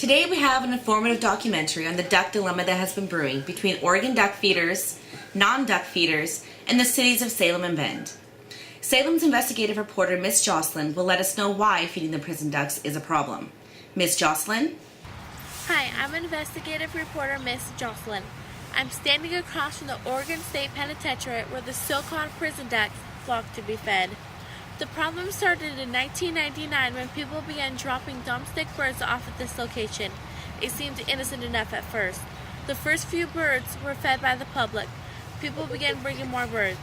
Today we have an informative documentary on the duck dilemma that has been brewing between Oregon duck feeders, non-duck feeders, and the cities of Salem and Bend. Salem's investigative reporter, Miss Jocelyn, will let us know why feeding the prison ducks is a problem. Miss Jocelyn? Hi, I'm investigative reporter Miss Jocelyn. I'm standing across from the Oregon State Penitentiary where the so-called prison ducks flock to be fed. The problem started in 1999 when people began dropping domestic birds off at this location. It seemed innocent enough at first. The first few birds were fed by the public. People began bringing more birds.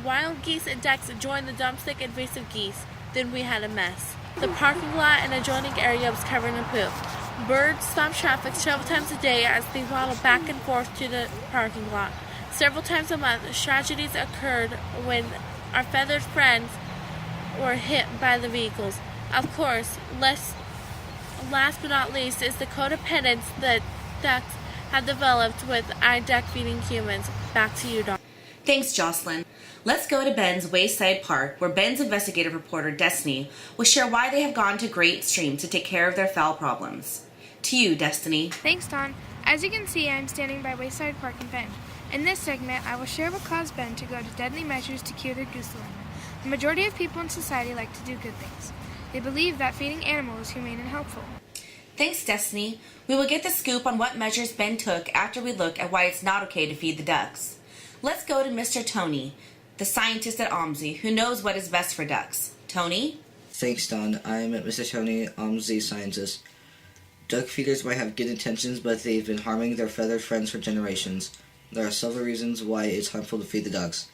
Wild geese and ducks joined the domestic invasive geese. Then we had a mess. The parking lot and adjoining area was covered in poop. Birds stopped traffic several times a day as they waddled back and forth to the parking lot. Several times a month, tragedies occurred when our feathered friends were hit by the vehicles. Of course, last but not least is the codependence that ducks have developed with our duck feeding humans. Back to you, Dawn. Thanks, Jocelyn. Let's go to Ben's Wayside Park, where Ben's investigative reporter, Destiny, will share why they have gone to great streams to take care of their fowl problems. To you, Destiny. Thanks, Dawn. As you can see, I'm standing by Wayside Park in Bend. In this segment, I will share what caused Bend to go to deadly measures to cure their goose dilemma. The majority of people in society like to do good things. They believe that feeding animals is humane and helpful. Thanks, Destiny. We will get the scoop on what measures Ben took after we look at why it's not okay to feed the ducks. Let's go to Mr. Tony, the scientist at OMSI, who knows what is best for ducks. Tony? Thanks, Don. I'm Mr. Tony, OMSI scientist. Duck feeders might have good intentions, but they've been harming their feathered friends for generations. There are several reasons why it's harmful to feed the ducks.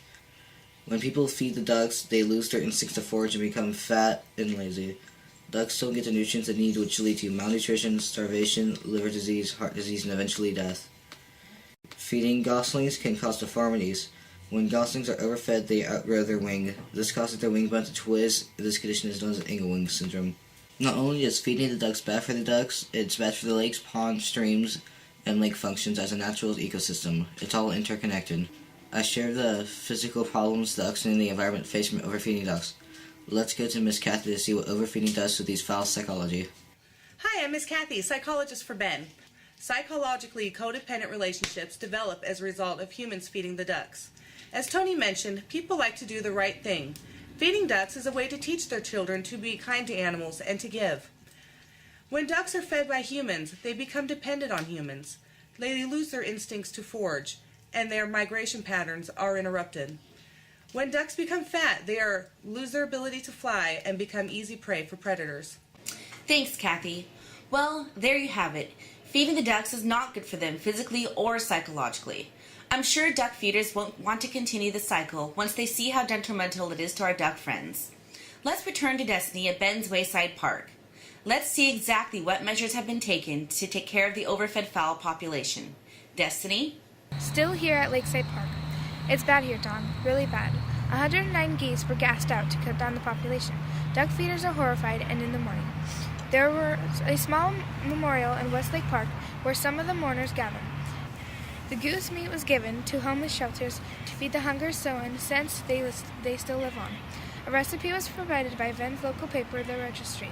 When people feed the ducks, they lose their instincts to forage and become fat and lazy. Ducks don't get the nutrients they need, which lead to malnutrition, starvation, liver disease, heart disease, and eventually death. Feeding goslings can cause deformities. When goslings are overfed, they outgrow their wing. This causes their wing bone to twist. This condition is known as angle-wing syndrome. Not only is feeding the ducks bad for the ducks, it's bad for the lakes, ponds, streams, and lake functions as a natural ecosystem. It's all interconnected. I share the physical problems ducks and the environment face from overfeeding ducks. Let's go to Miss Cathie to see what overfeeding does to these fowl psychology. Hi, I'm Miss Cathie, psychologist for Ben. Psychologically, codependent relationships develop as a result of humans feeding the ducks. As Tony mentioned, people like to do the right thing. Feeding ducks is a way to teach their children to be kind to animals and to give. When ducks are fed by humans, they become dependent on humans. They lose their instincts to forage, and their migration patterns are interrupted. When ducks become fat, they lose their ability to fly and become easy prey for predators. Thanks, Cathie. Well, there you have it. Feeding the ducks is not good for them physically or psychologically. I'm sure duck feeders won't want to continue the cycle once they see how detrimental it is to our duck friends. Let's return to Destiny at Ben's Wayside Park. Let's see exactly what measures have been taken to take care of the overfed fowl population. Destiny? Still here at Lakeside Park. It's bad here, Dawn. Really bad. 109 geese were gassed out to cut down the population. Duck feeders are horrified, and in the morning, there was a small memorial in Westlake Park where some of the mourners gathered. The goose meat was given to homeless shelters to feed the hunger sown since they still live on. A recipe was provided by Ben's local paper, The Registry.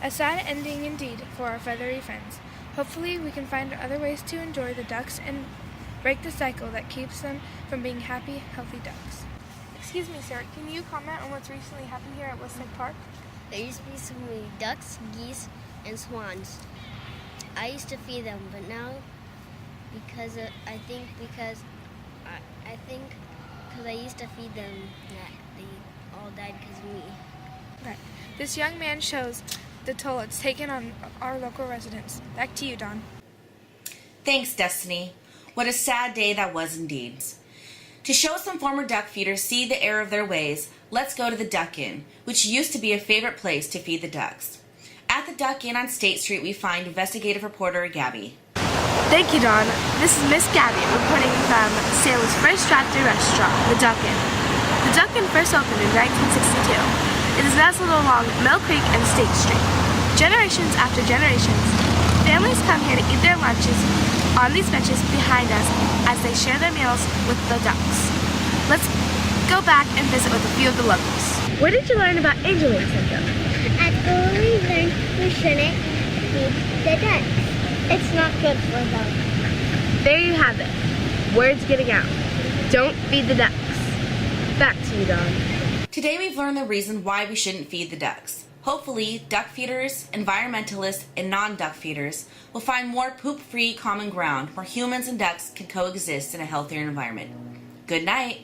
A sad ending indeed for our feathery friends. Hopefully we can find other ways to enjoy the ducks and break the cycle that keeps them from being happy, healthy ducks. Excuse me, sir, can you comment on what's recently happened here at Westlake Park? There used to be so many ducks, geese, and swans. I used to feed them, but now because I think because I used to feed them that they all died because of me. Right. This young man shows the toll it's taken on our local residents. Back to you, Dawn. Thanks, Destiny. What a sad day that was indeed. To show some former duck feeders see the error of their ways, let's go to the Duck Inn, which used to be a favorite place to feed the ducks. At the Duck Inn on State Street, we find investigative reporter Gabby. Thank you, Dawn. This is Miss Cathie reporting from Salem's first drive-thru restaurant, the Duck Inn. The Duck Inn first opened in 1962. It is nestled along Mill Creek and State Street. Generations after generations, families come here to eat their lunches on these benches behind us as they share their meals with the ducks. Let's go back and visit with a few of the locals. Where did you learn about angel wing syndrome? At school we learned we shouldn't feed the ducks. It's not good for them. There you have it. Words getting out. Don't feed the ducks. Back to you, Dawn. Today we've learned the reason why we shouldn't feed the ducks. Hopefully, duck feeders, environmentalists, and non-duck feeders will find more poop-free common ground where humans and ducks can coexist in a healthier environment. Good night.